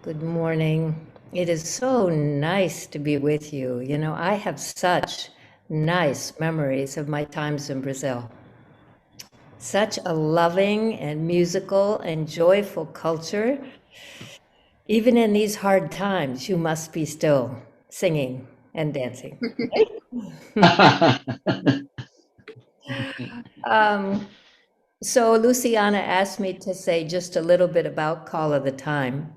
Good morning. It is so nice to be with you. You know, I have such nice memories of my times in Brazil. Such a loving and musical and joyful culture. Even in these hard times, you must be still singing and dancing. Um, so Luciana asked me to say just a little bit about Call of the Time.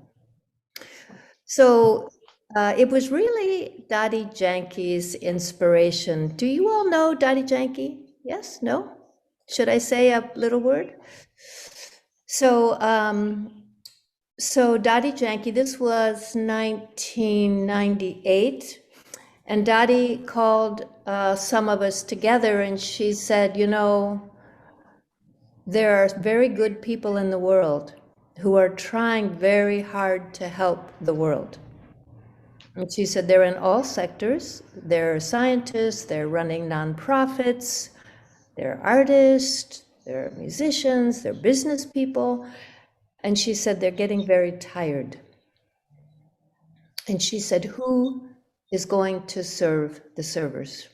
So it was really Dadi Janki's inspiration. Do you all know Dadi Janki? Yes? No? Should I say a little word? So, Dadi Janki, this was 1998, and Dadi called some of us together, and she said, you know, there are very good people in the world who are trying very hard to help the world. And she said they're in all sectors. They're scientists, they're running nonprofits, they're artists, they're musicians, they're business people. And she said they're getting very tired. And she said, who is going to serve the servers?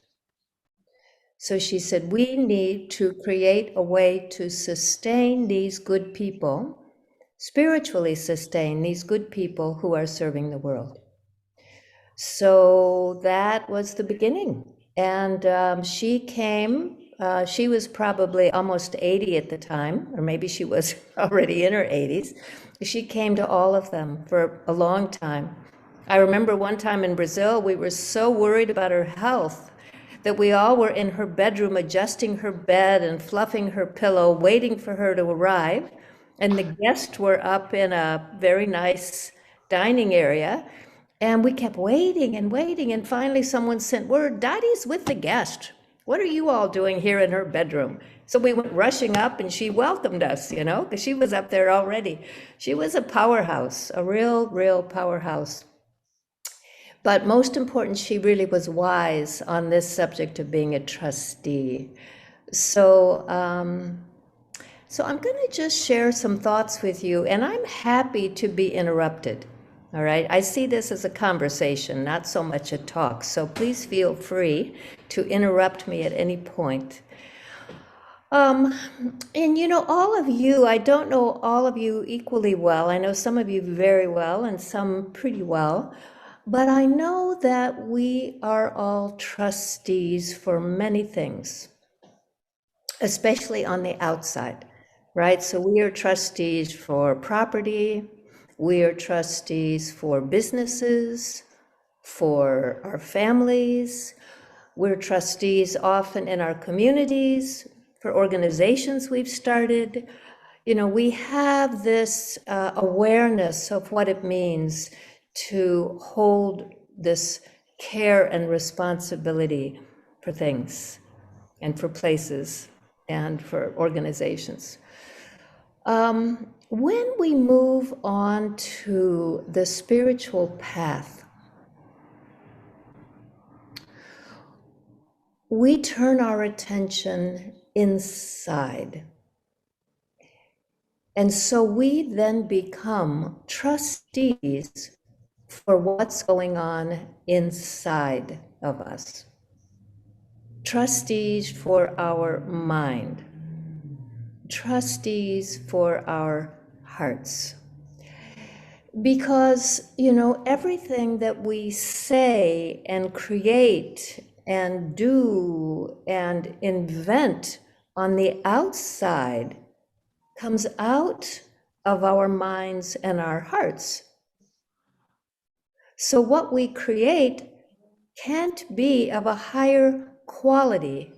So she said, we need to create a way to sustain these good people, spiritually sustain these good people who are serving the world. So that was the beginning. And she came, she was probably almost 80 at the time, or maybe she was already in her 80s. She came to all of them for a long time. I remember one time in Brazil, we were so worried about her health that we all were in her bedroom adjusting her bed and fluffing her pillow, waiting for her to arrive. And the guests were up in a very nice dining area. And we kept waiting and waiting. And finally, someone sent word, Dottie's with the guest. What are you all doing here in her bedroom? So we went rushing up and she welcomed us, you know, because she was up there already. She was a powerhouse, a real powerhouse. But most important, she really was wise on this subject of being a trustee. So, so I'm going to just share some thoughts with you, and I'm happy to be interrupted. All right, I see this as a conversation, not so much a talk. So please feel free to interrupt me at any point. And you know, all of you, I don't know all of you equally well. I know some of you very well and some pretty well. But I know that we are all trustees for many things, especially on the outside, right? So we are trustees for property, we are trustees for businesses, for our families, we're trustees often in our communities, for organizations we've started. You know, we have this awareness of what it means to hold this care and responsibility for things and for places and for organizations. When we move on to the spiritual path, we turn our attention inside. And so we then become trustees for what's going on inside of us. Trustees for our mind. Trustees for our hearts. Because, you know, everything that we say and create and do and invent on the outside comes out of our minds and our hearts. So what we create can't be of a higher quality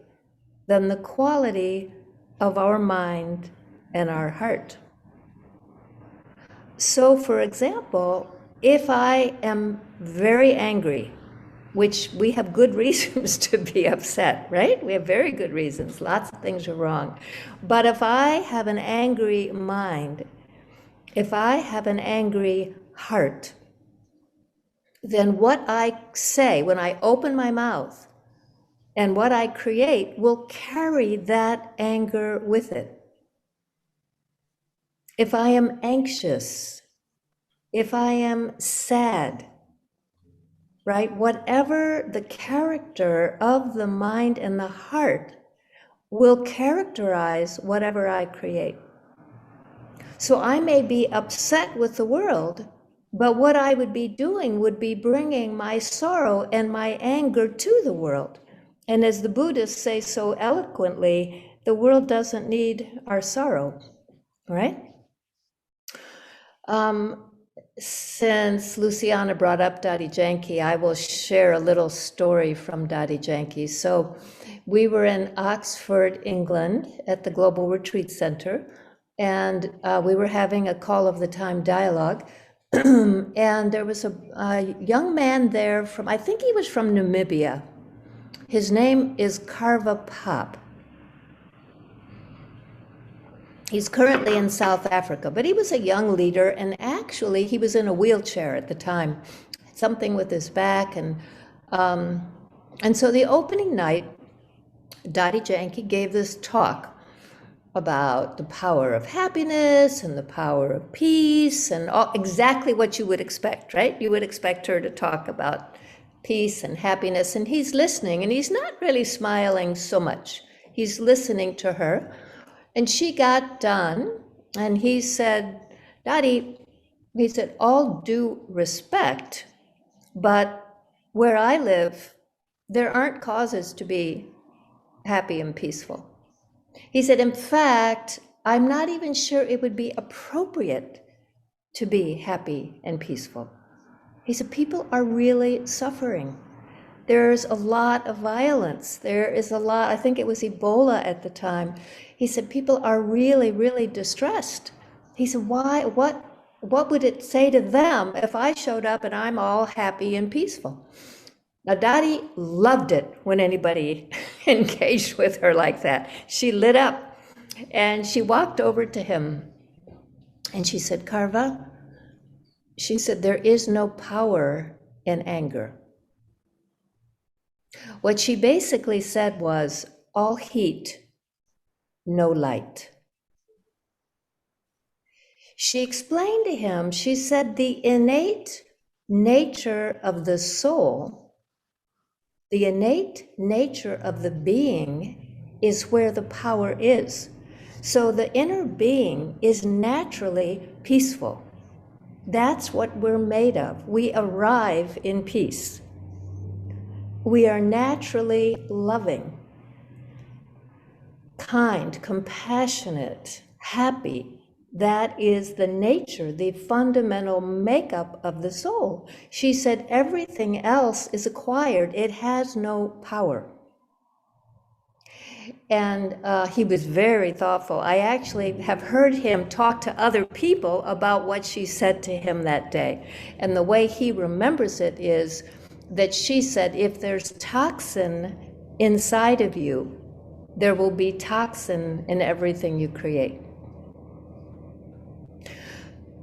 than the quality of our mind and our heart. So, for example, if I am very angry, which we have good reasons to be upset, right? We have very good reasons. Lots of things are wrong. But if I have an angry mind, if I have an angry heart, then what I say when I open my mouth and what I create will carry that anger with it. If I am anxious, if I am sad, right? Whatever the character of the mind and the heart will characterize whatever I create. So I may be upset with the world, but what I would be doing would be bringing my sorrow and my anger to the world. And as the Buddhists say so eloquently, the world doesn't need our sorrow, right? Since Luciana brought up Dadi Janki, I will share a little story from Dadi Janki. So we were in Oxford, England at the Global Retreat Center, and we were having a call of the time dialogue. And there was a young man there from, I think he was from Namibia. His name is Karva Pop. He's currently in South Africa, but he was a young leader, and actually he was in a wheelchair at the time, something with his back. And so the opening night, Dadi Janki gave this talk about the power of happiness and the power of peace and exactly what you would expect, right? You would expect her to talk about peace and happiness, and he's listening, and he's not really smiling so much. He's listening to her. And she got done, and he said, Dadi, he said, all due respect, but where I live, there aren't causes to be happy and peaceful. He said, in fact, I'm not even sure it would be appropriate to be happy and peaceful. He said, people are really suffering. There's a lot of violence. There is a lot, I think it was Ebola at the time. He said, people are really, really distressed. He said, why, what would it say to them if I showed up and I'm all happy and peaceful? Now, Dadi loved it when anybody engaged with her like that. She lit up, and she walked over to him, and she said, Karva, she said, there is no power in anger. What she basically said was, all heat, no light. She explained to him, she said, the innate nature of the soul, the innate nature of the being is where the power is. So the inner being is naturally peaceful. That's what we're made of. We arrive in peace. We are naturally loving, kind, compassionate, happy. That is the nature, the fundamental makeup of the soul. She said everything else is acquired. It has no power. And he was very thoughtful. I actually have heard him talk to other people about what she said to him that day. And the way he remembers it is that she said, if there's toxin inside of you, there will be toxin in everything you create.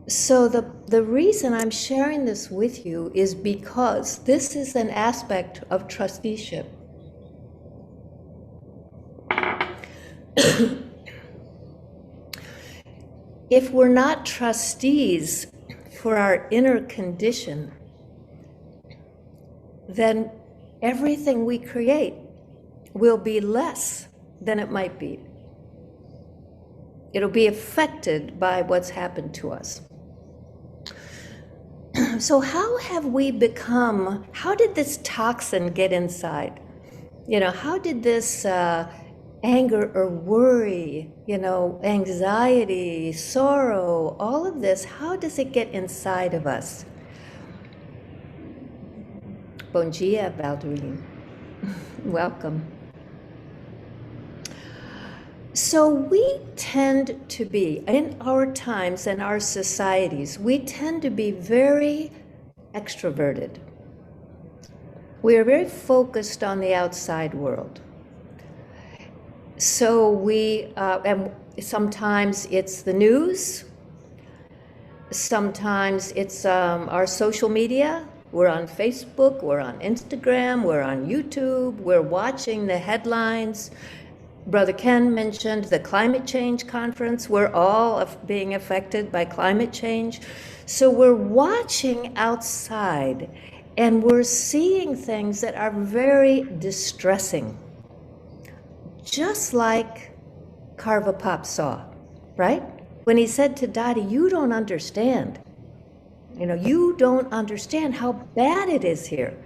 So the reason I'm sharing this with you is because this is an aspect of trusteeship. If we're not trustees for our inner condition, then everything we create will be less than it might be. It'll be affected by what's happened to us. So how have we become, how did this toxin get inside? How did this anger or worry, anxiety, sorrow, all of this, how does it get inside of us? Bom dia, Valdirine. Welcome. So we tend to be, in our times and our societies, we tend to be very extroverted. We are very focused on the outside world. So and sometimes it's the news, sometimes it's our social media. We're on Facebook, we're on Instagram, we're on YouTube, we're watching the headlines. Brother Ken mentioned the climate change conference. We're all being affected by climate change. So we're watching outside and we're seeing things that are very distressing, just like Carva Pop saw, right? When he said to Dottie, you don't understand. You don't understand how bad it is here.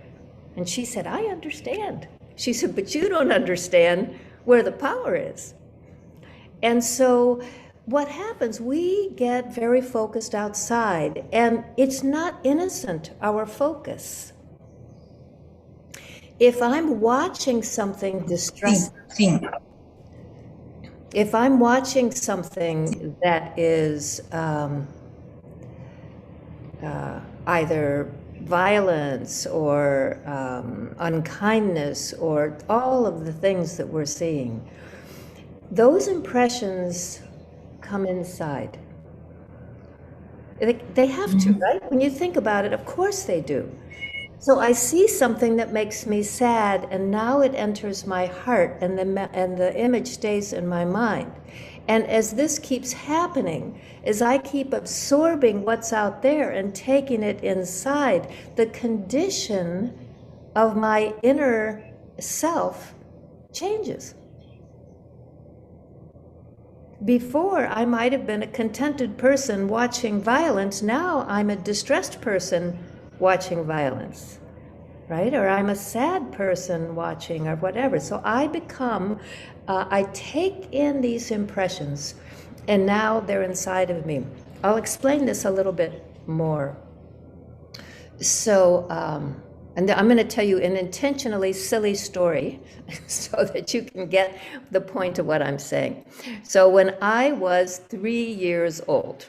And she said, I understand. She said, but you don't understand where the power is. And so what happens, we get very focused outside, and it's not innocent, our focus. If I'm watching something distressing, if I'm watching something that is either violence or unkindness or all of the things that we're seeing, those impressions come inside. They have to, right? When you think about it, of course they do. So I see something that makes me sad, and now it enters my heart, and the image stays in my mind. And as this keeps happening, as I keep absorbing what's out there and taking it inside, the condition of my inner self changes. Before, I might have been a contented person watching violence. Now I'm a distressed person watching violence, right? Or I'm a sad person watching, or whatever. So I become, I take in these impressions, and now they're inside of me. I'll explain this a little bit more. So, and I'm going to tell you an intentionally silly story so that you can get the point of what I'm saying. So when I was 3 years old,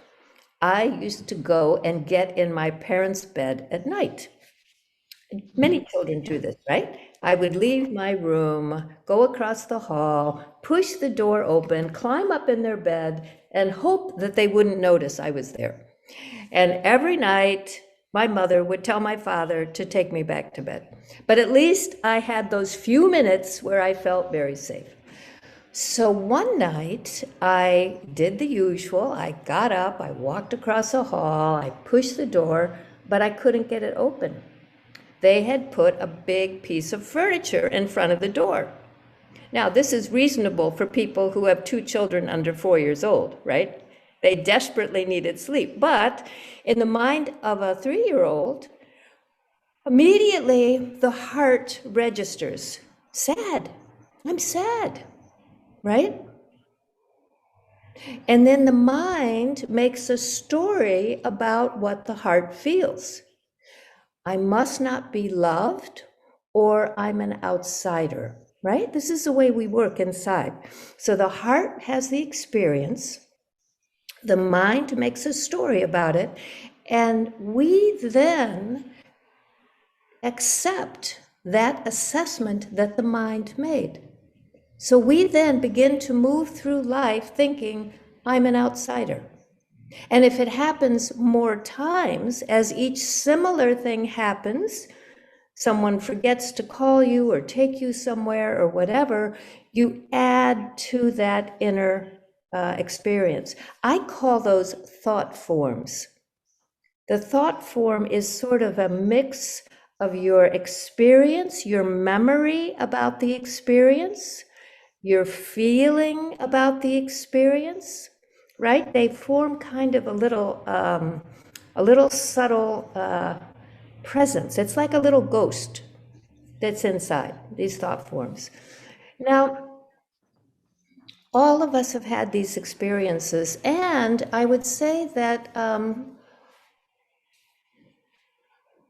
I used to go and get in my parents' bed at night. Many children do this, right? I would leave my room, go across the hall, push the door open, climb up in their bed, and hope that they wouldn't notice I was there. And every night, my mother would tell my father to take me back to bed. But at least I had those few minutes where I felt very safe. So one night, I did the usual. I got up, I walked across the hall, I pushed the door, but I couldn't get it open. They had put a big piece of furniture in front of the door. Now, this is reasonable for people who have 2 children under 4 years old, right? They desperately needed sleep. But in the mind of a 3-year-old, immediately the heart registers. Sad. I'm sad, right? And then the mind makes a story about what the heart feels. I must not be loved, or I'm an outsider, right? This is the way we work inside. So the heart has the experience, the mind makes a story about it, and we then accept that assessment that the mind made. So we then begin to move through life thinking, I'm an outsider. And if it happens more times, as each similar thing happens, someone forgets to call you or take you somewhere or whatever, you add to that inner experience. I call those thought forms. The thought form is sort of a mix of your experience, your memory about the experience, your feeling about the experience, right? They form kind of a little subtle presence. It's like a little ghost that's inside these thought forms. Now, all of us have had these experiences, and I would say that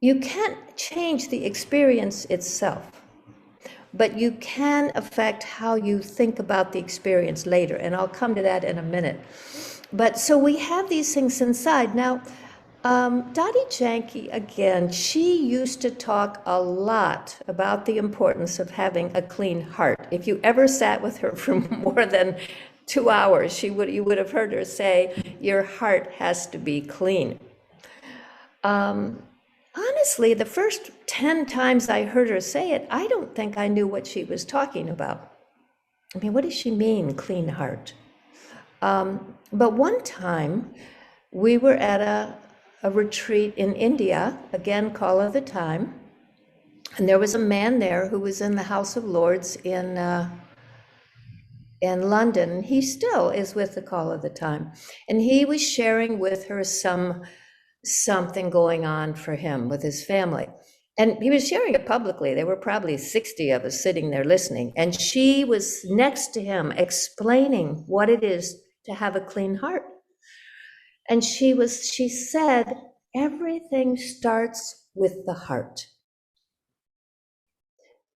you can't change the experience itself, but you can affect how you think about the experience later, and I'll come to that in a minute. But so we have these things inside. Now, Dottie Janke, again, she used to talk a lot about the importance of having a clean heart. If you ever sat with her for more than 2 hours, you would have heard her say, your heart has to be clean. Honestly, the first 10 times I heard her say it, I don't think I knew what she was talking about. I mean, what does she mean, clean heart? But one time we were at a retreat in India, again, Call of the Time, and there was a man there who was in the House of Lords in London. He still is with the Call of the Time, and he was sharing with her something going on for him with his family. And he was sharing it publicly. There were probably 60 of us sitting there listening. And she was next to him explaining what it is to have a clean heart. And she said, everything starts with the heart.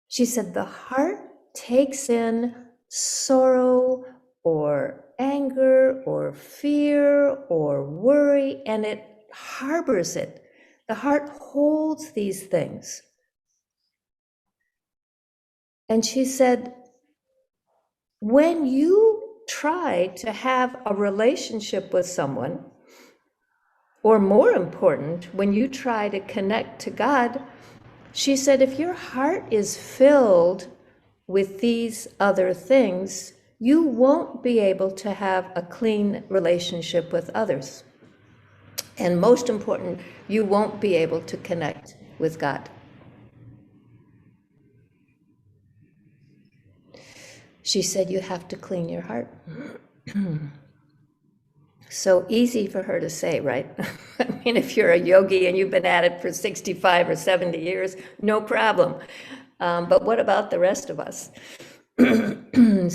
She said, the heart takes in sorrow or anger or fear or worry, and it harbors it. The heart holds these things. And she said, when you try to have a relationship with someone, or more important, when you try to connect to God, she said, if your heart is filled with these other things, you won't be able to have a clean relationship with others. And most important, you won't be able to connect with God. She said, you have to clean your heart. So easy for her to say, right? I mean, if you're a yogi and you've been at it for 65 or 70 years, no problem. But what about the rest of us? And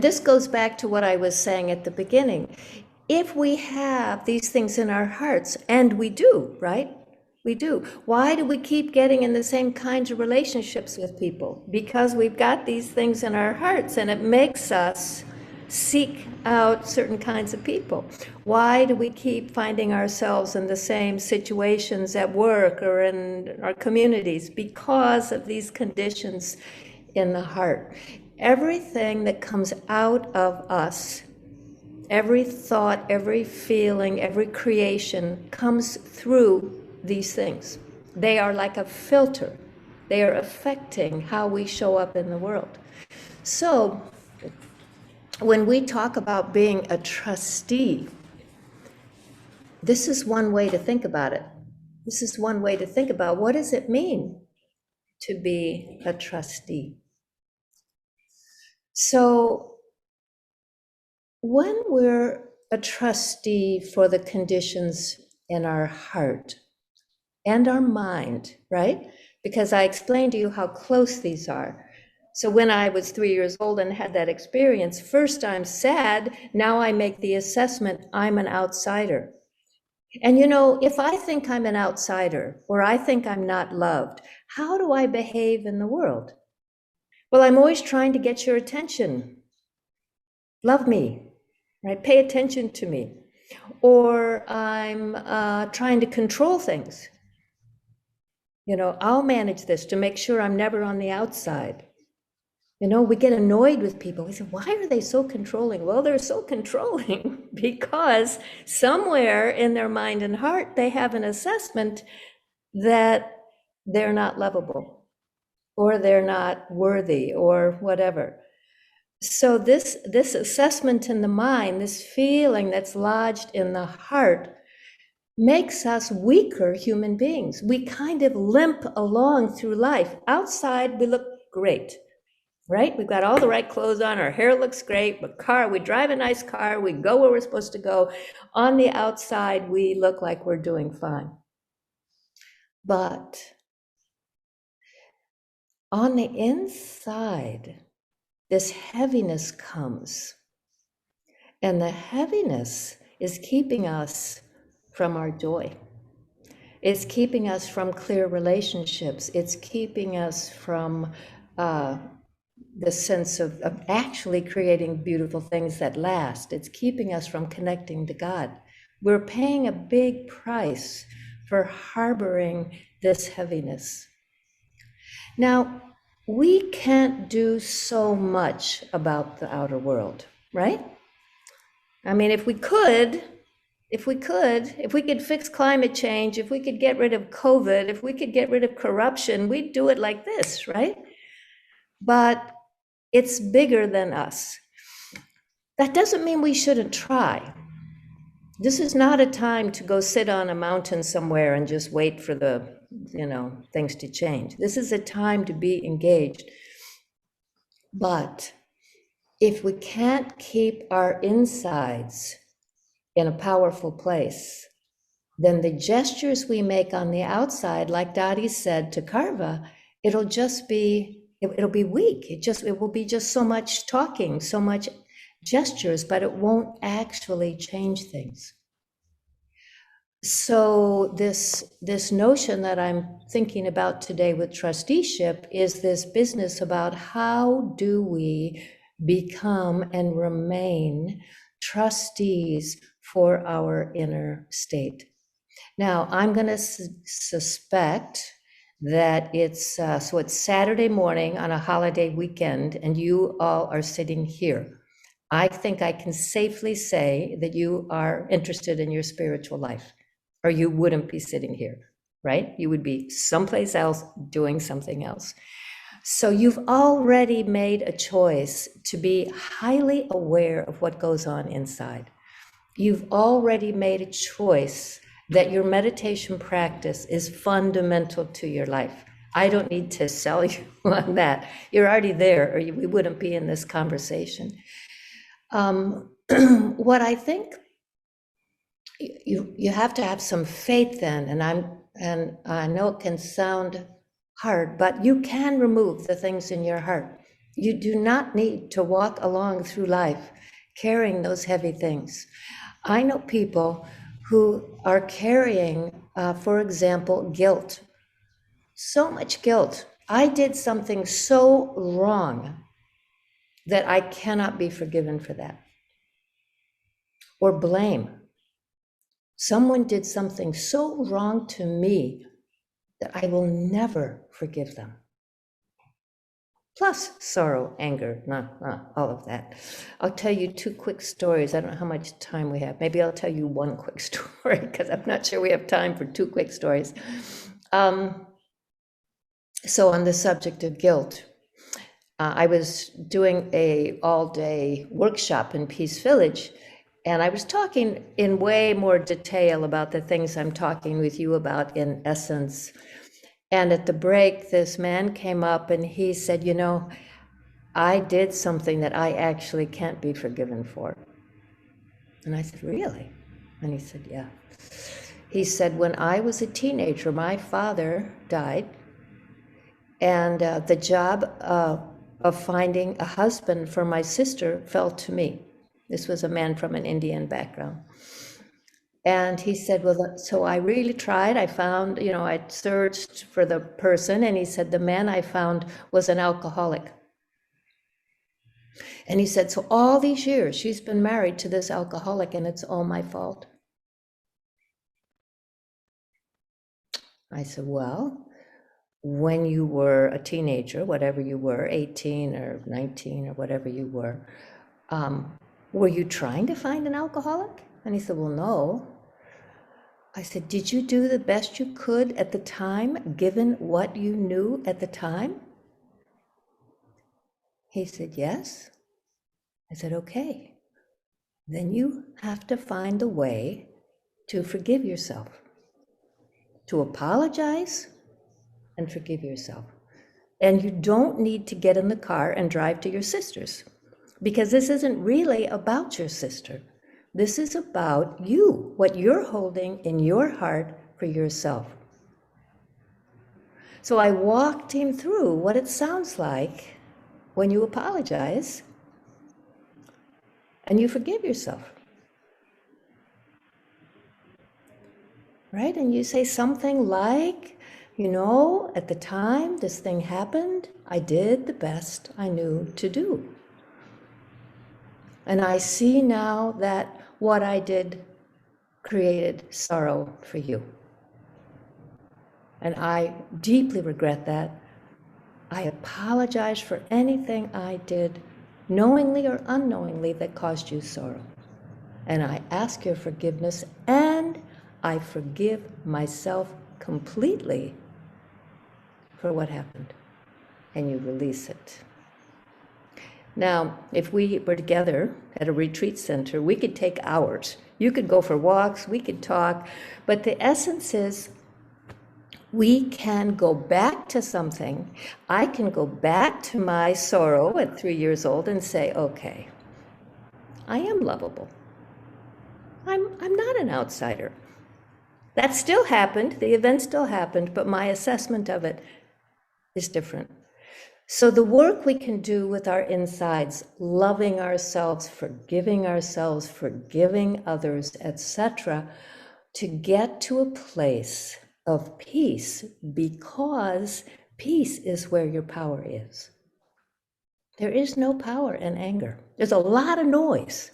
this goes back to what I was saying at the beginning. If we have these things in our hearts, and we do, right? We do. Why do we keep getting in the same kinds of relationships with people? Because we've got these things in our hearts, and it makes us seek out certain kinds of people. Why do we keep finding ourselves in the same situations at work or in our communities? Because of these conditions in the heart. Everything that comes out of us, every thought, every feeling, every creation comes through these things. They are like a filter. They are affecting how we show up in the world. So when we talk about being a trustee, this is one way to think about it. This is one way to think about what does it mean to be a trustee. So when we're a trustee for the conditions in our heart and our mind, right? Because I explained to you how close these are. So when I was 3 years old and had that experience, first I'm sad, now I make the assessment, I'm an outsider. And you know, if I think I'm an outsider or I think I'm not loved, how do I behave in the world? Well, I'm always trying to get your attention. Love me, right? Pay attention to me. Or I'm trying to control things. You know, I'll manage this to make sure I'm never on the outside. You know, we get annoyed with people. We say, why are they so controlling? Well, they're so controlling because somewhere in their mind and heart, they have an assessment that they're not lovable or they're not worthy or whatever. So this assessment in the mind, this feeling that's lodged in the heart, makes us weaker human beings. We kind of limp along through life. Outside, we look great, right? We've got all the right clothes on, our hair looks great, we drive a nice car, we go where we're supposed to go. On the outside, we look like we're doing fine. But on the inside, this heaviness comes. And the heaviness is keeping us from our joy. It's keeping us from clear relationships. It's keeping us from the sense of actually creating beautiful things that last. It's keeping us from connecting to God. We're paying a big price for harboring this heaviness. Now, we can't do so much about the outer world, right? I mean, if we could, if we could fix climate change, if we could get rid of COVID, if we could get rid of corruption, we'd do it like this, right? But it's bigger than us. That doesn't mean we shouldn't try. This is not a time to go sit on a mountain somewhere and just wait for the, things to change. This is a time to be engaged. But if we can't keep our insides in a powerful place, then the gestures we make on the outside, like Dottie said to Carva, it'll be weak. It will be just so much talking, so much gestures, but it won't actually change things. So this notion that I'm thinking about today with trusteeship is this business about how do we become and remain trustees for our inner state. Now, I'm going to suspect that it's Saturday morning on a holiday weekend, and you all are sitting here. I think I can safely say that you are interested in your spiritual life, or you wouldn't be sitting here, right? You would be someplace else doing something else. So you've already made a choice to be highly aware of what goes on inside. You've already made a choice that your meditation practice is fundamental to your life. I don't need to sell you on that. You're already there, or we wouldn't be in this conversation. What I think you have to have some faith then, and I know it can sound hard, but you can remove the things in your heart. You do not need to walk along through life carrying those heavy things. I know people who are carrying, for example, guilt. So much guilt. I did something so wrong that I cannot be forgiven for that. Or blame. Someone did something so wrong to me that I will never forgive them. Plus sorrow, anger, all of that. I'll tell you 2 quick stories. I don't know how much time we have. Maybe I'll tell you 1 quick story because I'm not sure we have time for 2 quick stories. So on the subject of guilt, I was doing a all-day workshop in Peace Village, and I was talking in way more detail about the things I'm talking with you about in essence. And at the break, this man came up and he said, I did something that I actually can't be forgiven for. And I said, really? And he said, yeah. He said, when I was a teenager, my father died, and the job of finding a husband for my sister fell to me. This was a man from an Indian background. And he said, well, so I really tried. I found, I searched for the person, and he said, the man I found was an alcoholic. And he said, so all these years she's been married to this alcoholic, and it's all my fault. I said, well, when you were a teenager, whatever you were, 18 or 19 or whatever you were you trying to find an alcoholic? And he said, well, no. I said, did you do the best you could at the time, given what you knew at the time? He said, yes. I said, okay. Then you have to find a way to forgive yourself, to apologize and forgive yourself. And you don't need to get in the car and drive to your sister's, because this isn't really about your sister. This is about you, what you're holding in your heart for yourself. So I walked him through what it sounds like when you apologize and you forgive yourself. Right? And you say something like, at the time this thing happened, I did the best I knew to do. And I see now that what I did created sorrow for you. And I deeply regret that. I apologize for anything I did, knowingly or unknowingly, that caused you sorrow. and I ask your forgiveness, and I forgive myself completely for what happened. And you release it. Now, if we were together at a retreat center, we could take hours. You could go for walks, we could talk, but the essence is we can go back to something. I can go back to my sorrow at 3 years old and say, okay, I am lovable. I'm not an outsider. That still happened, the event still happened, but my assessment of it is different. So the work we can do with our insides, loving ourselves, forgiving others, etc., to get to a place of peace, because peace is where your power is. There is no power in anger. There's a lot of noise,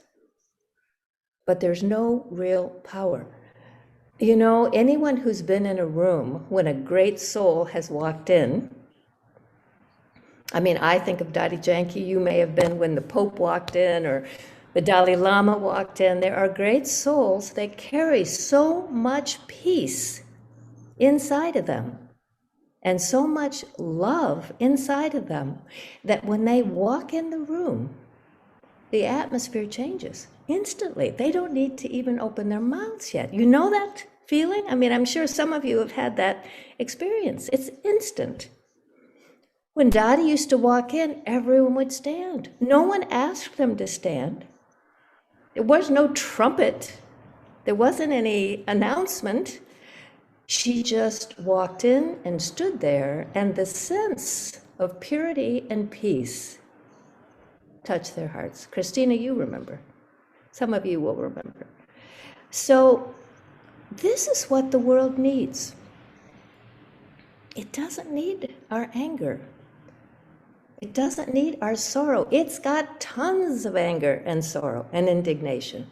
but there's no real power. You know, anyone who's been in a room when a great soul has walked in, I mean, I think of Dadi Janki, you may have been when the Pope walked in or the Dalai Lama walked in. There are great souls that carry so much peace inside of them and so much love inside of them that when they walk in the room, the atmosphere changes instantly. They don't need to even open their mouths yet. You know that feeling? I mean, I'm sure some of you have had that experience. It's instant. When Dadi used to walk in, everyone would stand. No one asked them to stand. There was no trumpet. There wasn't any announcement. She just walked in and stood there, and the sense of purity and peace touched their hearts. Christina, you remember. Some of you will remember. So this is what the world needs. It doesn't need our anger. It doesn't need our sorrow. It's got tons of anger and sorrow and indignation,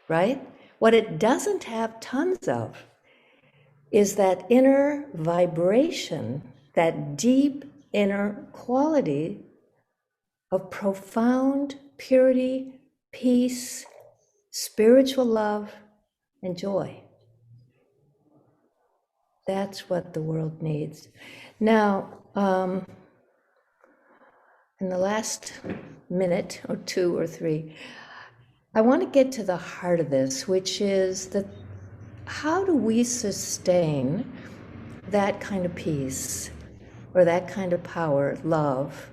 right? What it doesn't have tons of is that inner vibration, that deep inner quality of profound purity, peace, spiritual love, and joy. That's what the world needs. Now, in the last minute or 2 or 3, I want to get to the heart of this, which is that how do we sustain that kind of peace or that kind of power, love,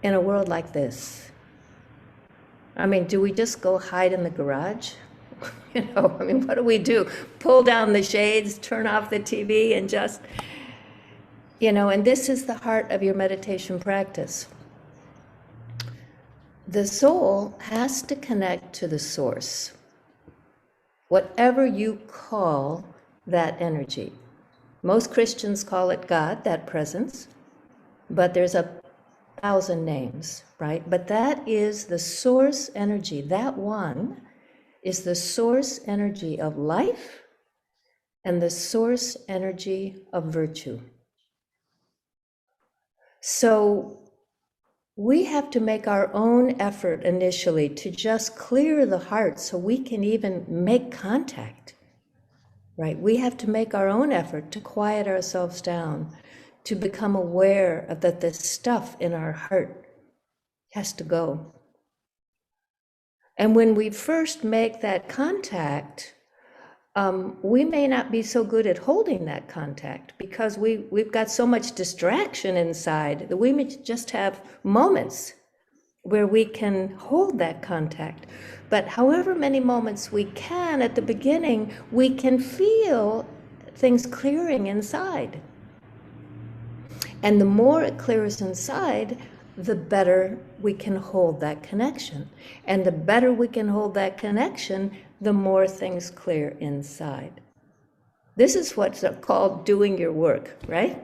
in a world like this? I mean, do we just go hide in the garage? You know, I mean, what do we do? Pull down the shades, turn off the TV, and just, you know, and this is the heart of your meditation practice. The soul has to connect to the source, whatever you call that energy. Most Christians call it God, that presence, but there's 1,000 names, right? But that is the source energy. That one is the source energy of life and the source energy of virtue. So we have to make our own effort initially to just clear the heart so we can even make contact, right? We have to make our own effort to quiet ourselves down, to become aware of that the stuff in our heart has to go. And when we first make that contact, we may not be so good at holding that contact because we've got so much distraction inside that we may just have moments where we can hold that contact. But however many moments we can at the beginning, we can feel things clearing inside. And the more it clears inside, the better we can hold that connection. And the better we can hold that connection, the more things clear inside. This is what's called doing your work, right?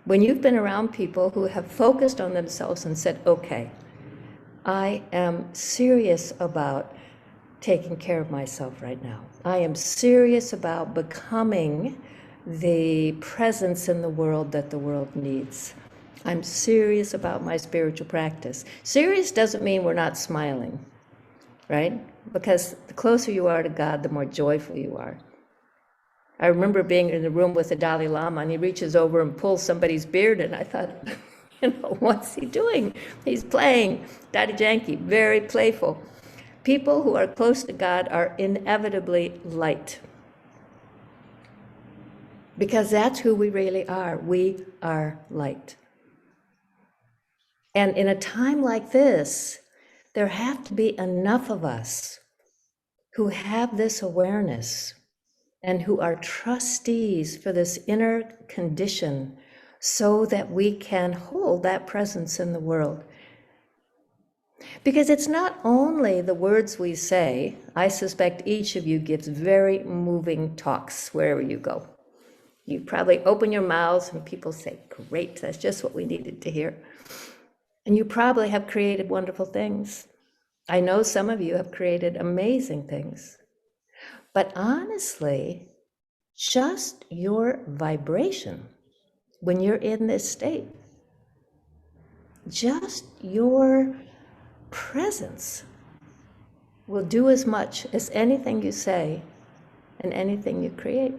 When you've been around people who have focused on themselves and said, okay, I am serious about taking care of myself right now. I am serious about becoming the presence in the world that the world needs. I'm serious about my spiritual practice. Serious doesn't mean we're not smiling, right? Because the closer you are to God, the more joyful you are. I remember being in the room with the Dalai Lama, and he reaches over and pulls somebody's beard, and I thought, what's he doing? He's playing Daddy Yankee, very playful. People who are close to God are inevitably light, because that's who we really are. We are light. And in a time like this, there have to be enough of us who have this awareness and who are trustees for this inner condition so that we can hold that presence in the world. Because it's not only the words we say. I suspect each of you gives very moving talks wherever you go. You probably open your mouths and people say, great, that's just what we needed to hear. And you probably have created wonderful things. I know some of you have created amazing things. But honestly, just your vibration, when you're in this state, just your presence will do as much as anything you say and anything you create.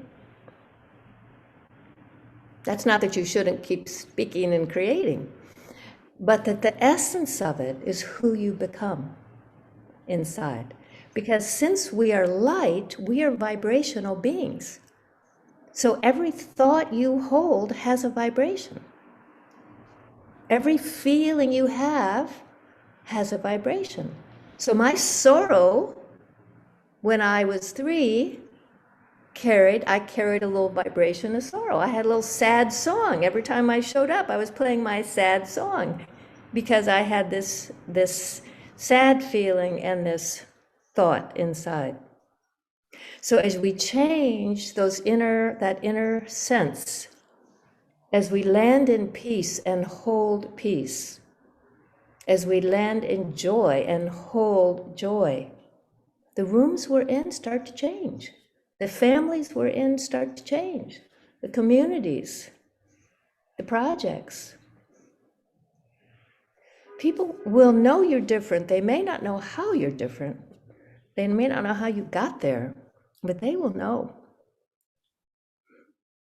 That's not that you shouldn't keep speaking and creating, but that the essence of it is who you become inside. Because since we are light, we are vibrational beings. So every thought you hold has a vibration. Every feeling you have has a vibration. So my sorrow, when I was 3, I carried a little vibration of sorrow. I had a little sad song. Every time I showed up, I was playing my sad song because I had this sad feeling and this thought inside. So as we change that inner sense, as we land in peace and hold peace, as we land in joy and hold joy, the rooms we're in start to change. The families we're in start to change. The communities, the projects. People will know you're different. They may not know how you're different. They may not know how you got there, but they will know.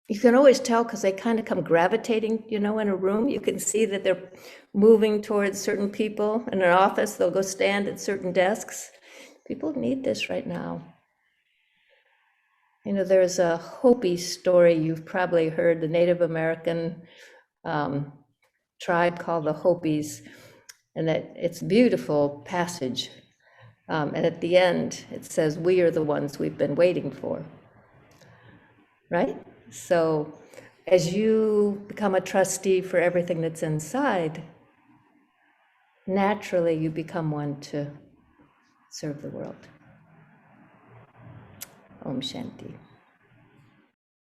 You can always tell because they kind of come gravitating, in a room. You can see that they're moving towards certain people. In an office, they'll go stand at certain desks. People need this right now. There's a Hopi story you've probably heard, the Native American tribe called the Hopis, and that it's a beautiful passage. And at the end, it says, we are the ones we've been waiting for, right? So as you become a trustee for everything that's inside, naturally you become one to serve the world. Om Shanti.